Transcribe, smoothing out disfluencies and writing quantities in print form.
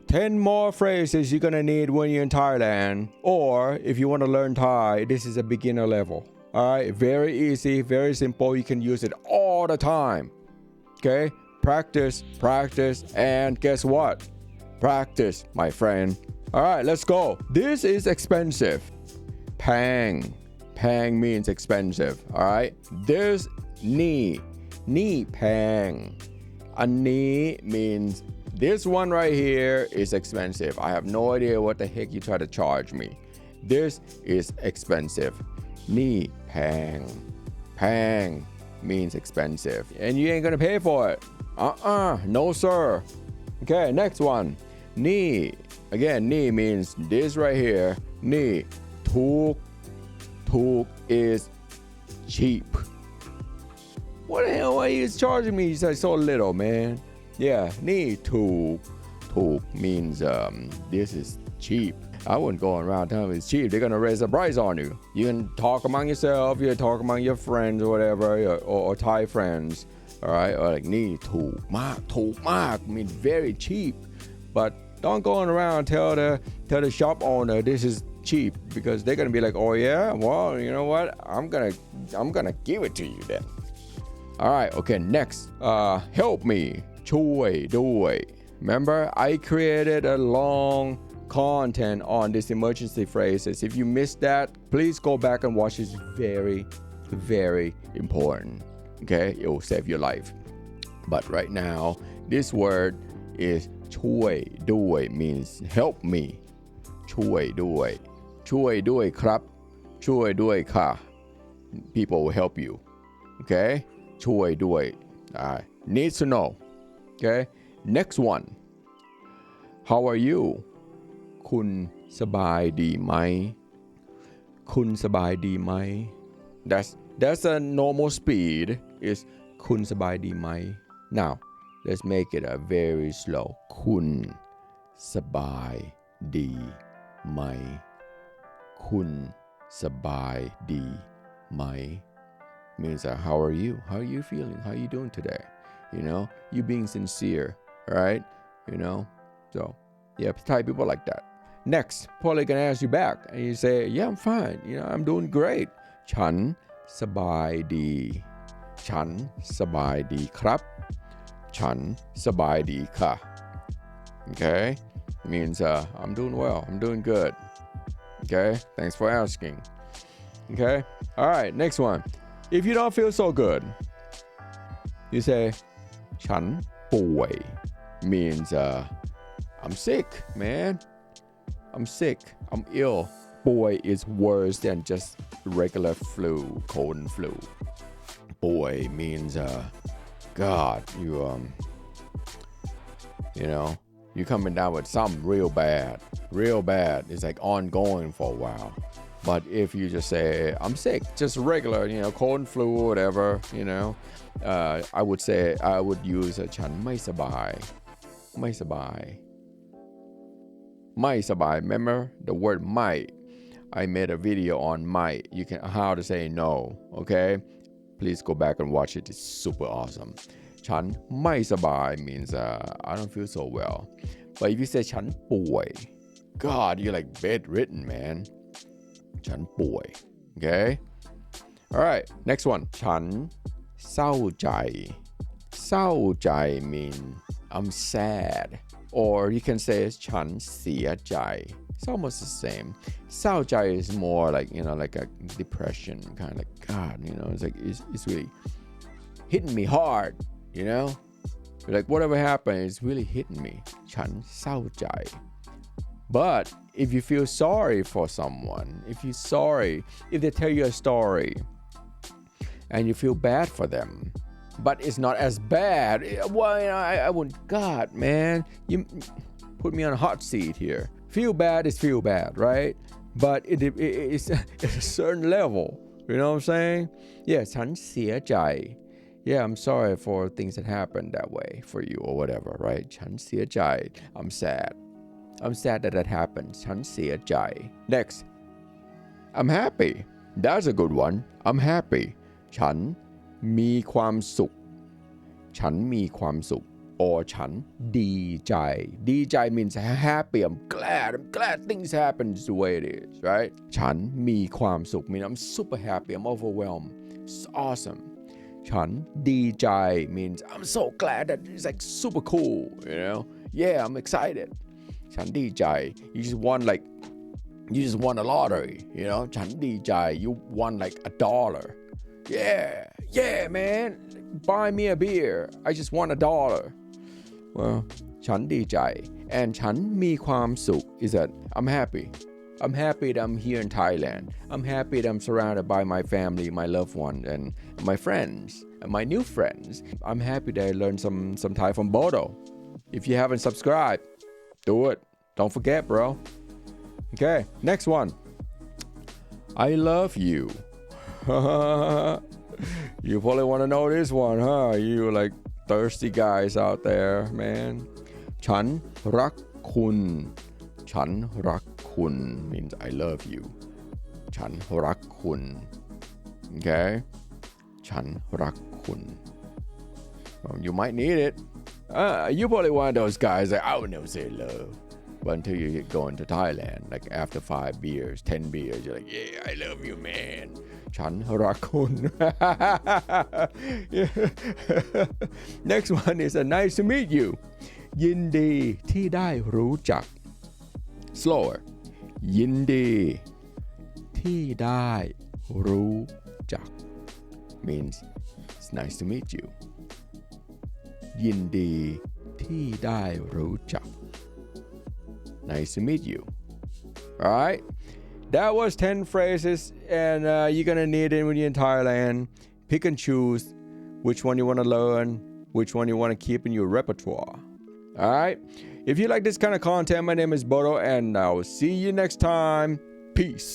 10 more phrases you're gonna need when you're in Thailand. Or if you want to learn Thai, this is a beginner level. Alright, very easy, very simple. You can use it all the time. Okay? Practice, practice, and guess what? Practice, my friend. Alright, let's go. This is expensive. Pang. Pang means expensive. Alright? This knee. Knee pang. A knee means this one right here is expensive. I have no idea what the heck you try to charge me. This is expensive. Knee pang. Pang means expensive. And you ain't gonna pay for it. No sir. Okay, next one. Knee. Again, knee means this right here. Knee. Tuk. Tuk is cheap. What the hell are you charging me? You say so little, man. Yeah, knee tuk. Tuk means this is cheap. I wouldn't go around telling them it's cheap. They're gonna raise the price on you. You can talk among yourself. You can talk among your friends or whatever, or Thai friends. All right, or like knee tuk mak means very cheap. But don't go around tell the shop owner this is cheap, because they're gonna be like, oh yeah, well, you know what? I'm gonna give it to you then. All right, okay, next. Help me. ช่วยด้วย Remember, I created a long content on these emergency phrases. If you missed that, please go back and watch. It's very, very important. Okay, it will save your life. But right now, this word is ช่วยด้วย means help me. ช่วยด้วย ช่วยด้วยครับ ช่วยด้วยค่ะ People will help you. Okay, ช่วยด้วย Needs to know. Okay, next one. How are you? คุณสบายดีไหม คุณสบายดีไหม That's a normal speed. Is คุณสบายดีไหม Now, let's make it a very slow. คุณสบายดีไหม คุณสบายดีไหม means how are you? How are you feeling? How are you doing today? You know, you being sincere, right? You know, so yeah, Thai people like that. Next, probably gonna ask you back, and you say, yeah, I'm fine. You know, I'm doing great. ฉันสบายดี ฉันสบายดีครับ ฉันสบายดีค่ะ Okay, means I'm doing well. I'm doing good. Okay, thanks for asking. Okay, all right, next one. If you don't feel so good, you say ฉันป่วย means I'm sick, man. I'm sick. I'm ill. ป่วย is worse than just regular flu, cold and flu. ป่วย means God, you know, you coming down with something real bad. It's like ongoing for a while. But if you just say, I'm sick, just regular, you know, cold and flu or whatever, you know, I would use ฉันไม่สบาย ไม่สบาย ไม่สบาย Remember the word ไม่ I made a video on ไม่ You can how to say no, okay? Please go back and watch it. It's super awesome. ฉันไม่สบาย means I don't feel so well. But if you say ฉันป่วย God, you're like bedridden, man. ฉันป่วย Okay? All right, next one. ฉันเศร้าใจ เศร้าใจ mean I'm sad. Or you can say ฉันเสียใจ. It's almost the same. เศร้าใจ is more like, you know, like a depression, kind of like, God, you know, it's like, it's really hitting me hard, you know? Like, whatever happened, it's really hitting me. ฉันเศร้าใจ. But if you feel sorry for someone, if they tell you a story and you feel bad for them, but it's not as bad, well, you know, I wouldn't, God, man, you put me on a hot seat here. Feel bad is feel bad, right? But it's a certain level, you know what I'm saying? Yeah, ฉันเสียใจ. Yeah, I'm sorry for things that happened that way for you or whatever, right? ฉันเสียใจ. I'm sad that happened. ฉันเสียใจ. Next, I'm happy. That's a good one. I'm happy. ฉันมีความสุข. ฉันมีความสุข. or ฉันดีใจดีใจ means happy. I'm glad things happen the way it is, right? ฉันมีความสุข means I'm super happy. I'm overwhelmed. It's awesome. ฉันดีใจ means I'm so glad that it's like super cool, you know? Yeah, I'm excited. ฉันดีใจ you just won a lottery, you know? ฉันดีใจ you won like $1. Yeah, man. Buy me a beer. I just won $1. Well, ฉันดีใจ and ฉันมีความสุข is that I'm happy. I'm happy that I'm here in Thailand. I'm happy that I'm surrounded by my family, my loved one, and my friends, and my new friends. I'm happy that I learned some Thai from Bodo. If you haven't subscribed, do it. Don't forget, bro. Okay, next one. I love you. You probably want to know this one, huh? You like thirsty guys out there, man. ฉันรักคุณ ฉันรักคุณ means I love you. ฉันรักคุณ Okay? ฉันรักคุณ Well, you might need it. You probably one of those guys that I would never say love. But until you get going to Thailand, like after 5 beers, 10 beers, you're like, yeah, I love you, man. ฉันรักคุณ Next one is nice to meet you. ยินดีที่ได้รู้จัก Slower. ยินดีที่ได้รู้จัก means it's nice to meet you. ยินดีที่ได้รู้จัก Nice to meet you. All right. That was 10 phrases, and you're going to need it when you're in Thailand. Pick and choose which one you want to learn, which one you want to keep in your repertoire. All right. If you like this kind of content, my name is Bodo, and I will see you next time. Peace.